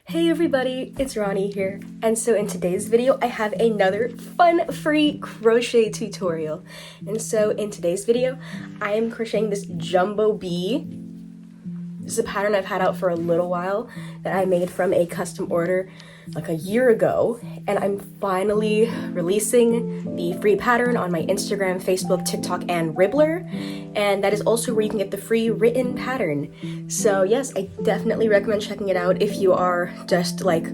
Hey everybody, it's Ronnie here, and so in today's video I have another fun free crochet tutorial. And so in today's video I am crocheting this jumbo bee. This is a pattern I've had out for a little while that I made from a custom order like a year ago, and I'm finally releasing the free pattern on my Instagram, Facebook, TikTok, and Ribblr, and that is also where you can get the free written pattern. So yes, I definitely recommend checking it out if you are just like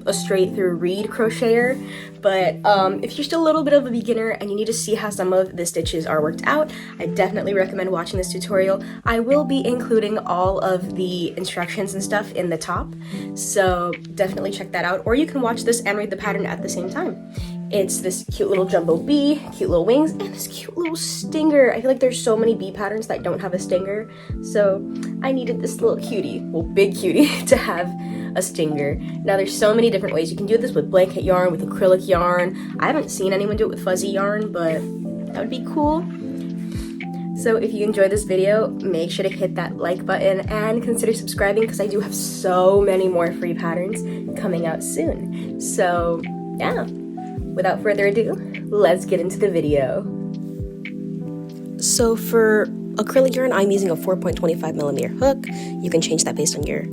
a straight through reed crocheter, but if you're still a little bit of a beginner and you need to see how some of the stitches are worked out, I definitely recommend watching this tutorial. I will be including all of the instructions and stuff in the top, so definitely check that out, or you can watch this and read the pattern at the same time. It's this cute little jumbo bee, cute little wings, and this cute little stinger. I feel like there's so many bee patterns that don't have a stinger, so I needed this little cutie, well, big cutie, to have a stinger. Now there's so many different ways you can do this, with blanket yarn, with acrylic yarn. I haven't seen anyone do it with fuzzy yarn, but that would be cool. So if you enjoyed this video, make sure to hit that like button and consider subscribing, because I do have so many more free patterns coming out soon. So yeah, without further ado, let's get into the video. So for acrylic yarn, I'm using a 4.25mm hook. You can change that based on your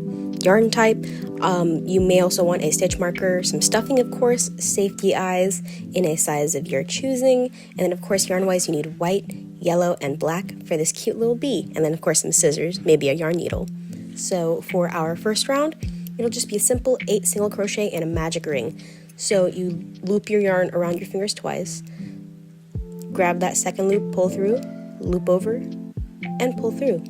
yarn type. You may also want a stitch marker, some stuffing, of course, safety eyes in a size of your choosing, and then of course yarn wise you need white, yellow, and black for this cute little bee, and then of course some scissors, maybe a yarn needle. So for our first round, it'll just be a simple 8 single crochet and a magic ring. So you loop your yarn around your fingers twice, grab that second loop, pull through, loop over, and pull through.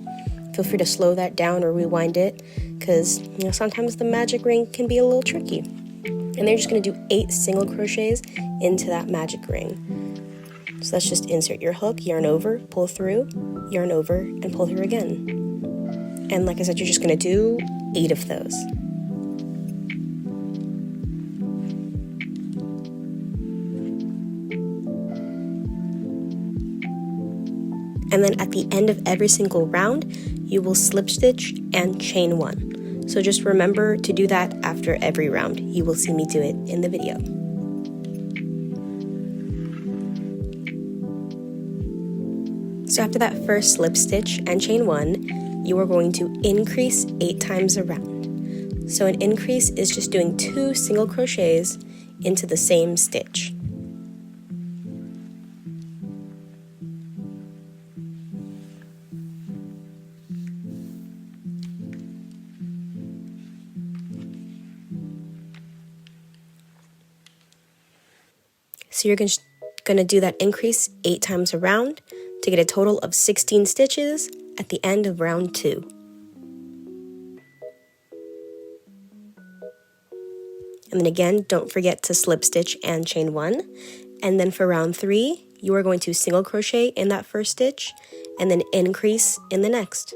Feel free to slow that down or rewind it, because sometimes the magic ring can be a little tricky. And they're just going to do 8 single crochets into that magic ring. So let's just insert your hook, yarn over, pull through, yarn over, and pull through again. And like I said, you're just going to do 8 of those. And then at the end of every single round, you will slip stitch and chain 1. So just remember to do that after every round. You will see me do it in the video. So after that first slip stitch and chain 1, you are going to increase 8 times around. So an increase is just doing 2 single crochets into the same stitch. So you're going to do that increase 8 times around to get a total of 16 stitches at the end of round 2. And then again, don't forget to slip stitch and chain 1. And then for round 3, you are going to single crochet in that first stitch and then increase in the next.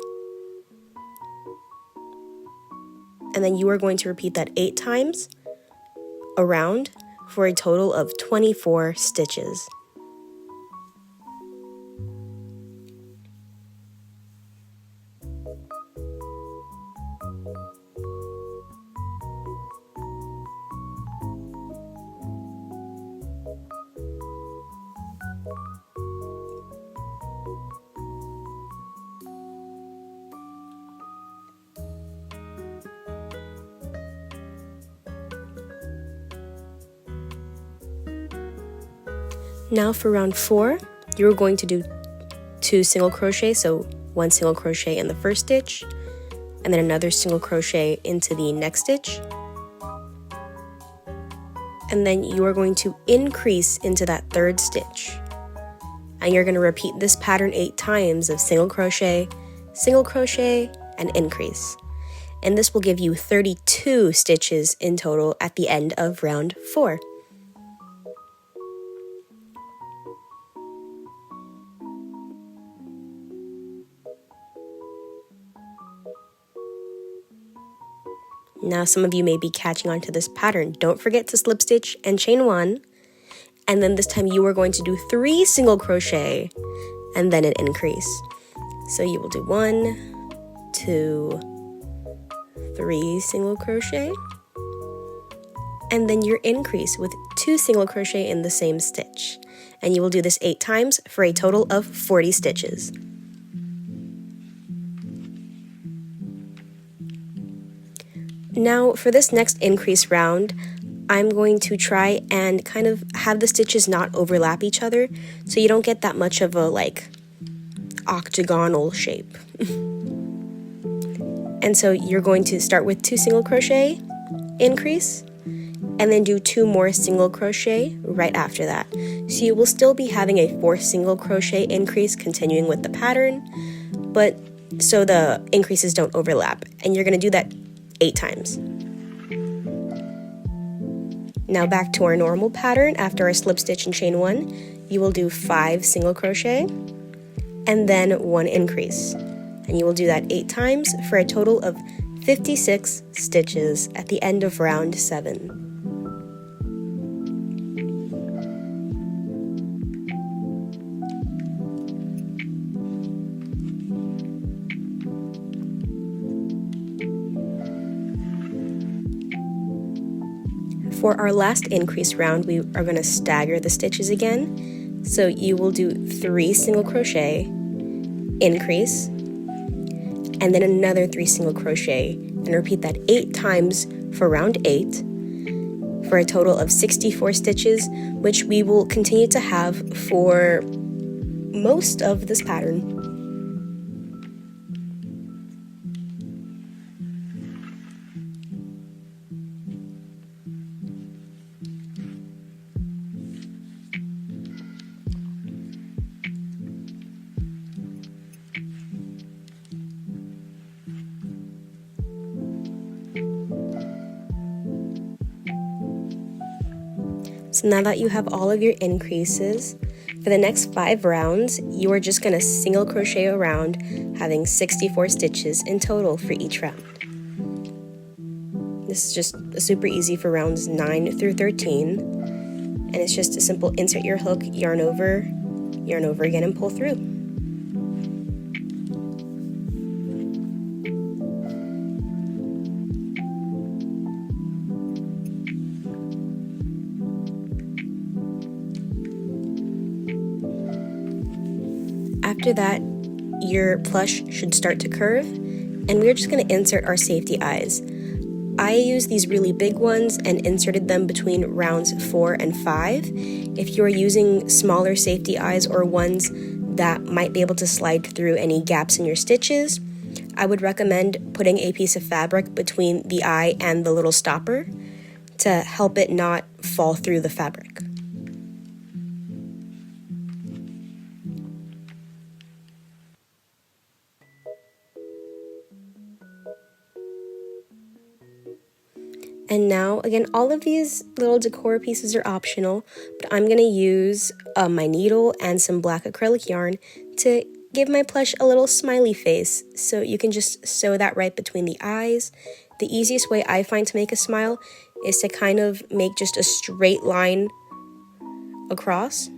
And then you are going to repeat that 8 times around for a total of 24 stitches. Now for round 4, you're going to do 2 single crochet, so 1 single crochet in the first stitch, and then another single crochet into the next stitch. And then you are going to increase into that third stitch. And you're going to repeat this pattern 8 times of single crochet, and increase. And this will give you 32 stitches in total at the end of round 4. Now some of you may be catching on to this pattern. Don't forget to slip stitch and chain 1, and then this time you are going to do 3 single crochet and then an increase. So you will do 1, 2, 3 single crochet, and then your increase with 2 single crochet in the same stitch. And you will do this 8 times for a total of 40 stitches. Now for this next increase round, I'm going to try and kind of have the stitches not overlap each other so you don't get that much of a like octagonal shape. And so you're going to start with 2 single crochet increase and then do 2 more single crochet right after that. So you will still be having a 4th single crochet increase continuing with the pattern, but so the increases don't overlap, and you're going to do that 8 times. Now back to our normal pattern. After our slip stitch and chain 1, you will do 5 single crochet and then 1 increase, and you will do that 8 times for a total of 56 stitches at the end of round 7. For our last increase round, we are going to stagger the stitches again. So you will do 3 single crochet, increase, and then another 3 single crochet, and repeat that 8 times for round 8 for a total of 64 stitches, which we will continue to have for most of this pattern. So now that you have all of your increases, for the next 5 rounds, you are just going to single crochet around, having 64 stitches in total for each round. This is just super easy for rounds 9 through 13, and it's just a simple insert your hook, yarn over again, and pull through. After that, your plush should start to curve, and we're just going to insert our safety eyes. I use these really big ones and inserted them between rounds 4 and 5. If you're using smaller safety eyes or ones that might be able to slide through any gaps in your stitches, I would recommend putting a piece of fabric between the eye and the little stopper to help it not fall through the fabric. And now, again, all of these little decor pieces are optional, but I'm going to use my needle and some black acrylic yarn to give my plush a little smiley face. So you can just sew that right between the eyes. The easiest way I find to make a smile is to kind of make just a straight line across.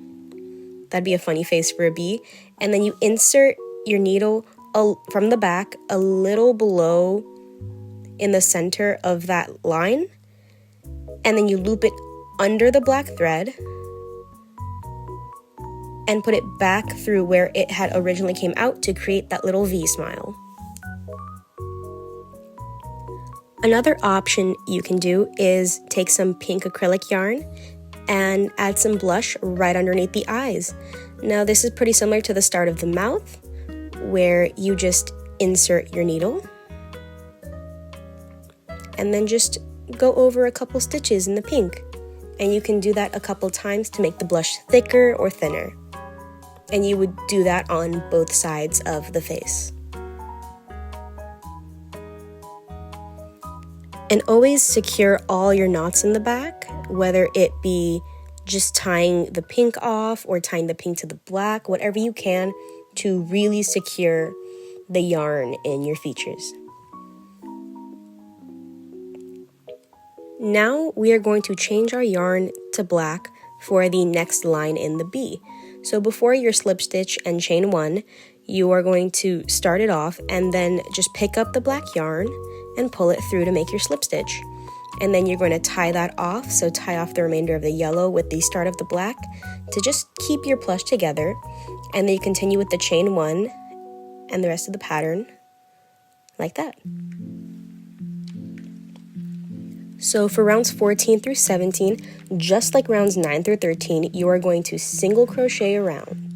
That'd be a funny face for a bee. And then you insert your needle from the back a little below in the center of that line, and then you loop it under the black thread and put it back through where it had originally came out to create that little V smile. Another option you can do is take some pink acrylic yarn and add some blush right underneath the eyes. Now this is pretty similar to the start of the mouth, where you just insert your needle and then just go over a couple stitches in the pink. And you can do that a couple times to make the blush thicker or thinner. And you would do that on both sides of the face. And always secure all your knots in the back, whether it be just tying the pink off or tying the pink to the black, whatever you can to really secure the yarn in your features. Now we are going to change our yarn to black for the next line in the bee. So before your slip stitch and chain 1, you are going to start it off and then just pick up the black yarn and pull it through to make your slip stitch. and then you're going to tie that off. So tie off the remainder of the yellow with the start of the black to just keep your plush together. And then you continue with the chain 1 and the rest of the pattern like that. So for rounds 14 through 17, just like rounds 9 through 13, you are going to single crochet around.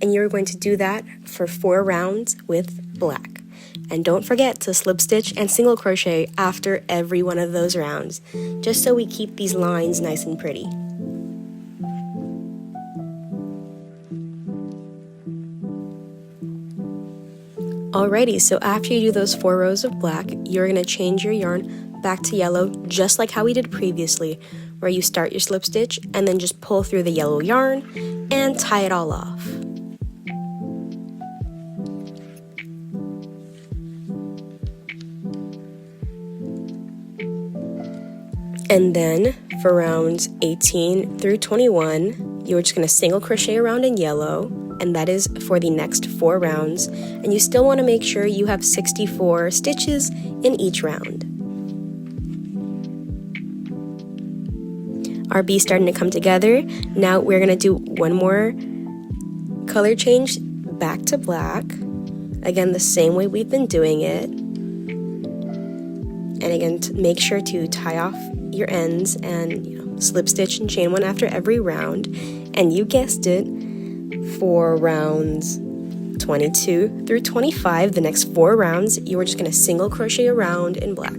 And you're going to do that for 4 rounds with black. And don't forget to slip stitch and single crochet after every one of those rounds, just so we keep these lines nice and pretty. Alrighty, so after you do those 4 rows of black, you're going to change your yarn back to yellow, just like how we did previously, where you start your slip stitch and then just pull through the yellow yarn and tie it all off. And then for rounds 18 through 21, you're just going to single crochet around in yellow, and that is for the next 4 rounds. And you still want to make sure you have 64 stitches in each round. Our B starting to come together. Now we're going to do one more color change back to black. Again, the same way we've been doing it. And again, make sure to tie off your ends and slip stitch and chain 1 after every round. And you guessed it, for rounds 22 through 25, the next 4 rounds, you are just going to single crochet around in black.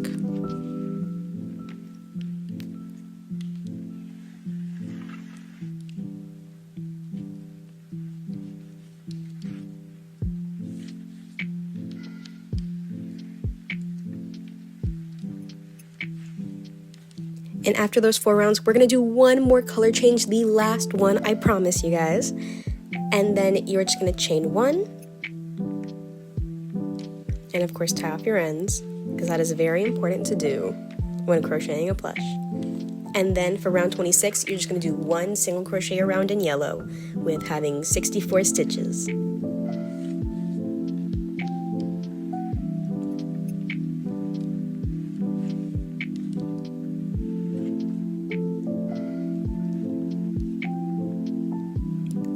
And after those 4 rounds, we're going to do one more color change, the last one, I promise you guys. And then you're just going to chain 1. And of course, tie off your ends, because that is very important to do when crocheting a plush. And then for round 26, you're just going to do 1 single crochet around in yellow with having 64 stitches.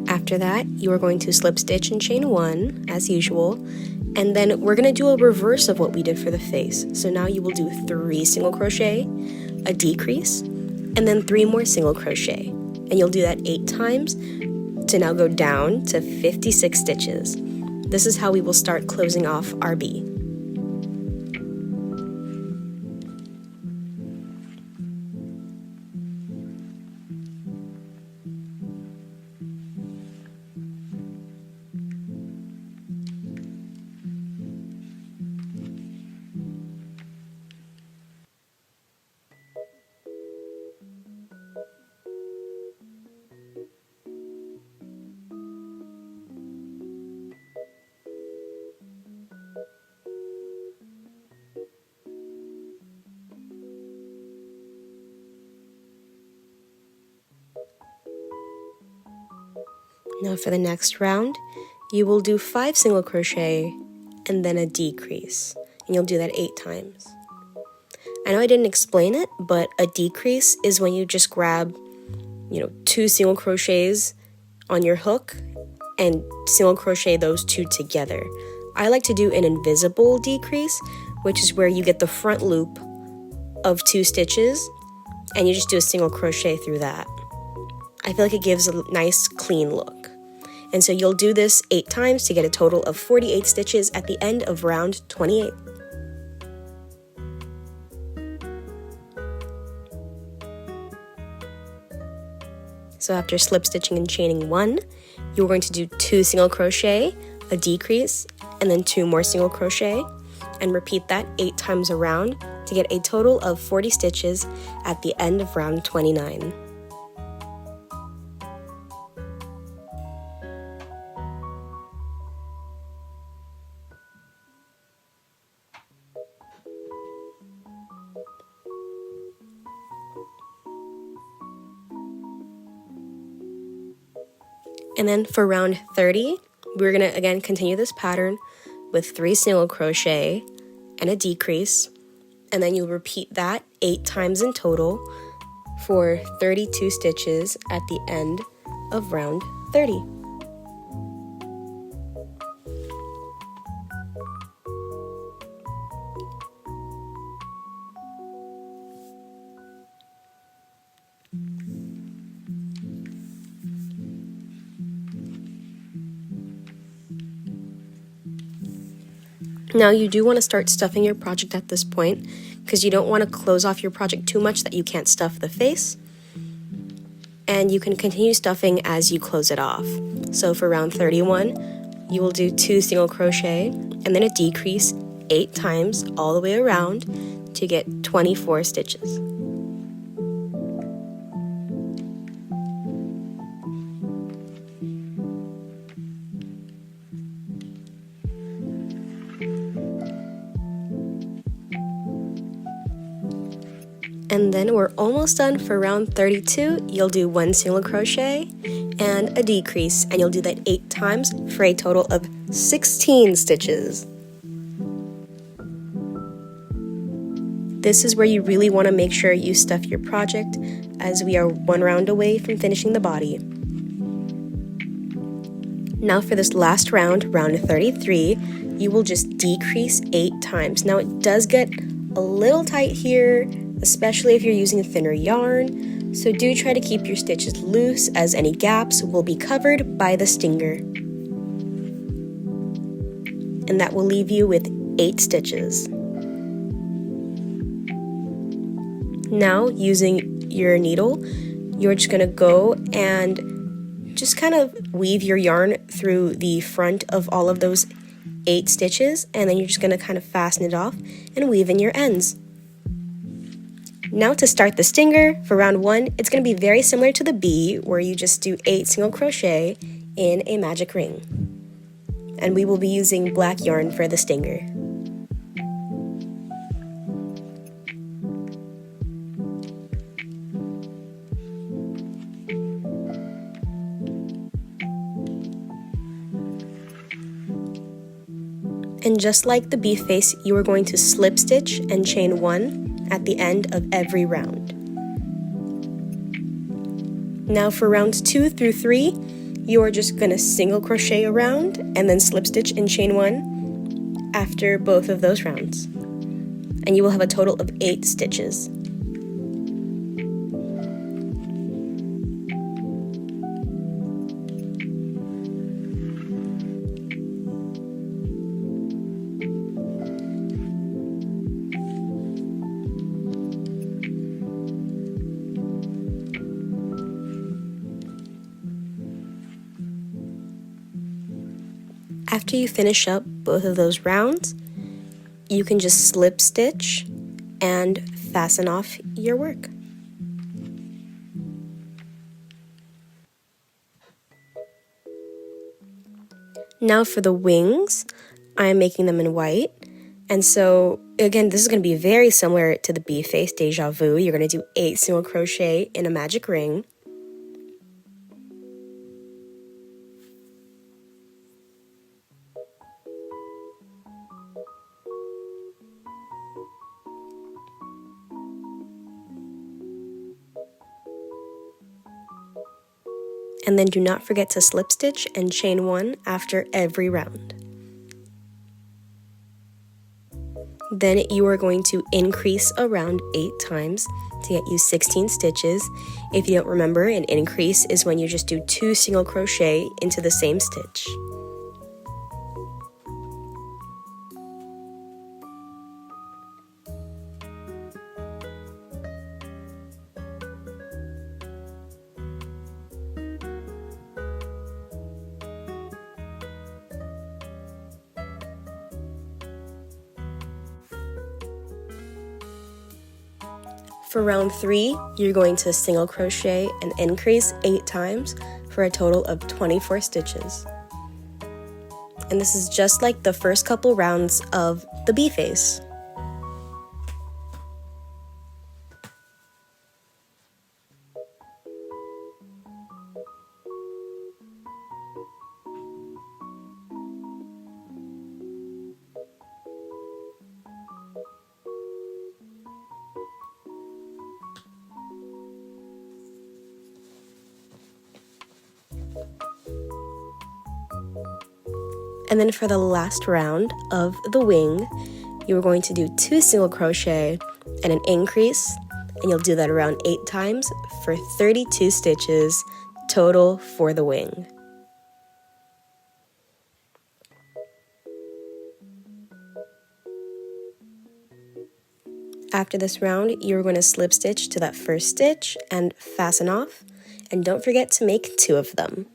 After that, you are going to slip stitch and chain 1 as usual, and then we're going to do a reverse of what we did for the face. So now you will do 3 single crochet, a decrease, and then 3 more single crochet, and you'll do that 8 times to now go down to 56 stitches. This is how we will start closing off our B. Now for the next round, you will do 5 single crochet and then a decrease, and you'll do that 8 times. I know I didn't explain it, but a decrease is when you just grab, 2 single crochets on your hook and single crochet those 2 together. I like to do an invisible decrease, which is where you get the front loop of 2 stitches and you just do a single crochet through that. I feel like it gives a nice clean look. And so you'll do this 8 times to get a total of 48 stitches at the end of round 28. So after slip stitching and chaining 1, you're going to do 2 single crochet, a decrease, and then 2 more single crochet, and repeat that 8 times around to get a total of 40 stitches at the end of round 29. And then for round 30, we're going to again continue this pattern with 3 single crochet and a decrease, and then you'll repeat that 8 times in total for 32 stitches at the end of round 30. Now you do want to start stuffing your project at this point because you don't want to close off your project too much that you can't stuff the face. And you can continue stuffing as you close it off. So for round 31, you will do 2 single crochet and then a decrease 8 times all the way around to get 24 stitches. And then we're almost done for round 32. You'll do 1 single crochet and a decrease, and you'll do that 8 times for a total of 16 stitches. This is where you really want to make sure you stuff your project, as we are 1 round away from finishing the body. Now for this last round, round 33, you will just decrease 8 times. Now it does get a little tight here, especially if you're using a thinner yarn, so do try to keep your stitches loose, as any gaps will be covered by the stinger. And that will leave you with 8 stitches. Now, using your needle, you're just going to go and just kind of weave your yarn through the front of all of those 8 stitches, and then you're just going to kind of fasten it off and weave in your ends. Now to start the stinger, for round 1, it's going to be very similar to the bee, where you just do 8 single crochet in a magic ring. And we will be using black yarn for the stinger. And just like the bee face, you are going to slip stitch and chain 1 at the end of every round. Now for rounds 2 through 3, you are just going to single crochet around and then slip stitch and chain 1 after both of those rounds. And you will have a total of 8 stitches. After you finish up both of those rounds, you can just slip stitch and fasten off your work. Now for the wings, I'm making them in white. And so again, this is going to be very similar to the bee face deja vu. You're going to do 8 single crochet in a magic ring. And then do not forget to slip stitch and chain 1 after every round. Then you are going to increase around 8 times to get you 16 stitches. If you don't remember, an increase is when you just do 2 single crochet into the same stitch. For round 3, you're going to single crochet and increase 8 times for a total of 24 stitches. And this is just like the first couple rounds of the bee face. And then for the last round of the wing, you're going to do 2 single crochet and an increase, and you'll do that around 8 times for 32 stitches total for the wing. After this round, you're going to slip stitch to that first stitch and fasten off, and don't forget to make 2 of them.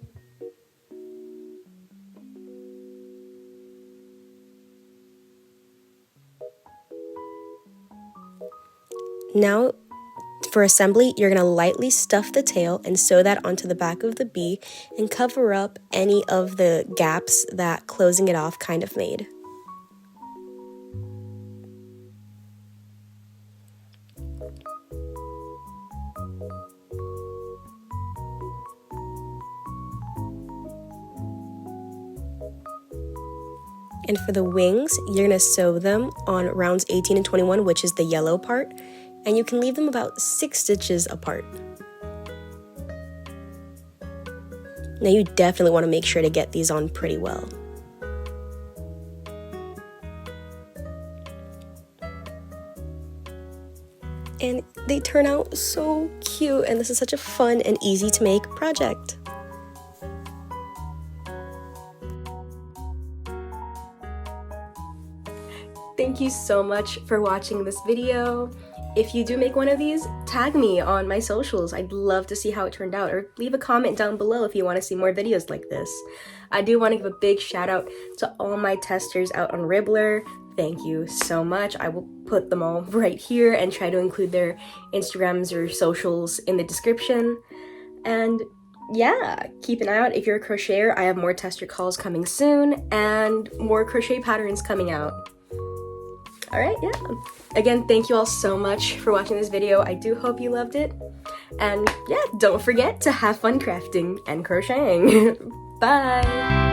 Now, for assembly, you're going to lightly stuff the tail and sew that onto the back of the bee and cover up any of the gaps that closing it off kind of made. And for the wings, you're going to sew them on rounds 18 and 21, which is the yellow part, and you can leave them about 6 stitches apart. Now you definitely want to make sure to get these on pretty well. And they turn out so cute, and this is such a fun and easy to make project. Thank you so much for watching this video. If you do make one of these, tag me on my socials. I'd love to see how it turned out, or leave a comment down below if you want to see more videos like this. I do want to give a big shout out to all my testers out on Ribblr. Thank you so much. I will put them all right here and try to include their Instagrams or socials in the description. And yeah, keep an eye out if you're a crocheter. I have more tester calls coming soon and more crochet patterns coming out. Alright, yeah. Again, thank you all so much for watching this video. I do hope you loved it. And yeah, don't forget to have fun crafting and crocheting. Bye!